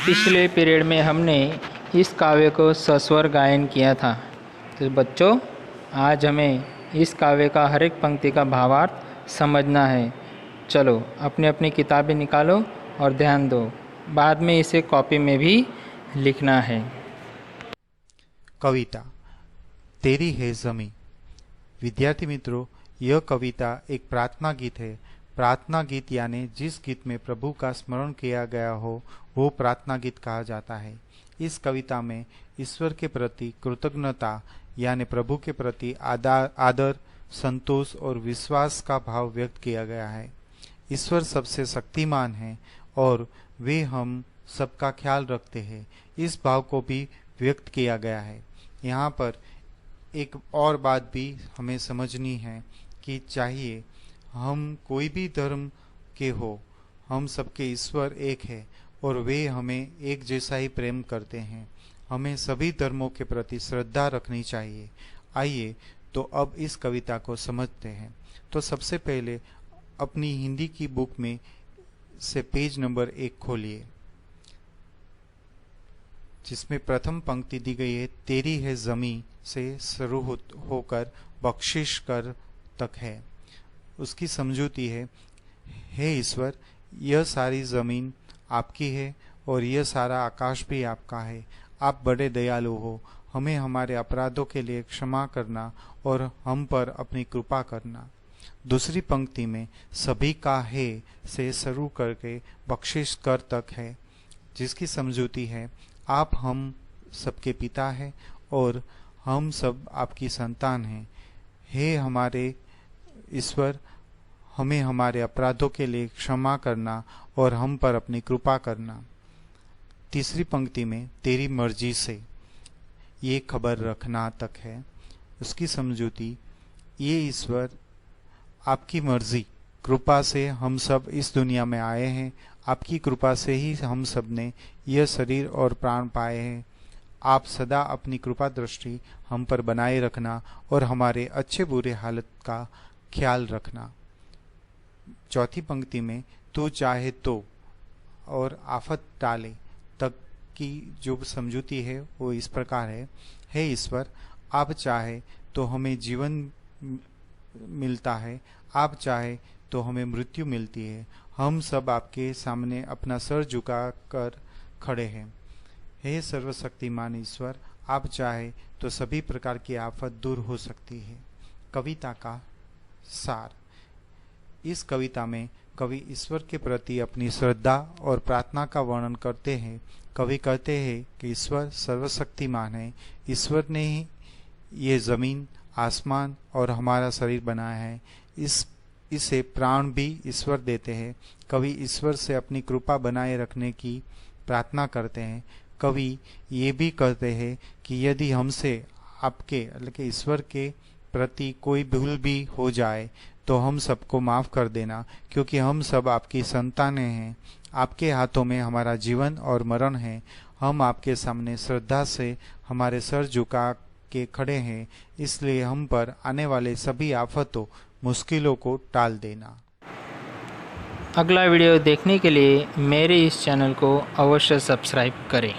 पिछले पीरियड में हमने इस काव्य को सस्वर गायन किया था। तो बच्चों, आज हमें इस काव्य का हर एक पंक्ति का भावार्थ समझना है। चलो अपनी अपनी किताबें निकालो और ध्यान दो, बाद में इसे कॉपी में भी लिखना है। कविता तेरी है ज़मीं। विद्यार्थी मित्रों, यह कविता एक प्रार्थना गीत है। प्रार्थना गीत यानी जिस गीत में प्रभु का स्मरण किया गया हो वो प्रार्थना गीत कहा जाता है। इस कविता में ईश्वर के प्रति कृतज्ञता यानी प्रभु के प्रति आदर, संतोष और विश्वास का भाव व्यक्त किया गया है। ईश्वर सबसे शक्तिमान है और वे हम सबका ख्याल रखते हैं, इस भाव को भी व्यक्त किया गया है। यहाँ पर एक और बात भी हमें समझनी है कि चाहिए हम कोई भी धर्म के हो, हम सबके ईश्वर एक है और वे हमें एक जैसा ही प्रेम करते हैं। हमें सभी धर्मों के प्रति श्रद्धा रखनी चाहिए। आइए तो अब इस कविता को समझते हैं। तो सबसे पहले अपनी हिंदी की बुक में से पेज नंबर 1 खोलिए, जिसमें प्रथम पंक्ति दी गई है, तेरी है ज़मीं से शुरू होकर बख्शिश कर तक है। उसकी समझूती है, हे ईश्वर, यह सारी ज़मीन आपकी है और यह सारा आकाश भी आपका है। आप बड़े दयालु हो, हमें हमारे अपराधों के लिए क्षमा करना और हम पर अपनी कृपा करना। दूसरी पंक्ति में सभी का है से शुरू करके बख्शिश कर तक है, जिसकी समझूती है, आप हम सबके पिता हैं और हम सब आपकी संतान हैं। हे हमारे ईश्वर, हमें हमारे अपराधों के लिए क्षमा करना और हम पर अपनी कृपा करना। तीसरी पंक्ति में तेरी मर्जी से ये खबर रखना तक है। उसकी समझूती, ये ईश्वर आपकी मर्जी, कृपा से हम सब इस दुनिया में आए हैं। आपकी कृपा से ही हम सब ने यह शरीर और प्राण पाए हैं। आप सदा अपनी कृपा दृष्टि हम पर बनाए रखना और हमारे अच्छे बुरे हालत का ख्याल रखना। चौथी पंक्ति में तू चाहे तो और आफत टाले तक की जो समझूती है वो इस प्रकार है, हे ईश्वर, आप चाहे तो हमें जीवन मिलता है, आप चाहे तो हमें मृत्यु मिलती है। हम सब आपके सामने अपना सर झुका कर खड़े हैं। हे सर्वशक्तिमान ईश्वर, आप चाहे तो सभी प्रकार की आफत दूर हो सकती है। कविता का सार। इस कविता में कवि ईश्वर के प्रति अपनी श्रद्धा और प्रार्थना का वर्णन करते हैं। कवि कहते हैं कि ईश्वर सर्वशक्तिमान है। ईश्वर ने ही ये जमीन, आसमान और हमारा शरीर बनाया है। इसे प्राण भी ईश्वर देते हैं। कवि ईश्वर से अपनी कृपा बनाए रखने की प्रार्थना करते हैं। कवि ये भी कहते हैं कि यदि हमसे आपके ईश्वर के प्रति कोई भूल भी हो जाए तो हम सबको माफ कर देना, क्योंकि हम सब आपकी संतानें हैं। आपके हाथों में हमारा जीवन और मरण है। हम आपके सामने श्रद्धा से हमारे सर झुका के खड़े हैं, इसलिए हम पर आने वाले सभी आफतों, मुश्किलों को टाल देना। अगला वीडियो देखने के लिए मेरे इस चैनल को अवश्य सब्सक्राइब करें।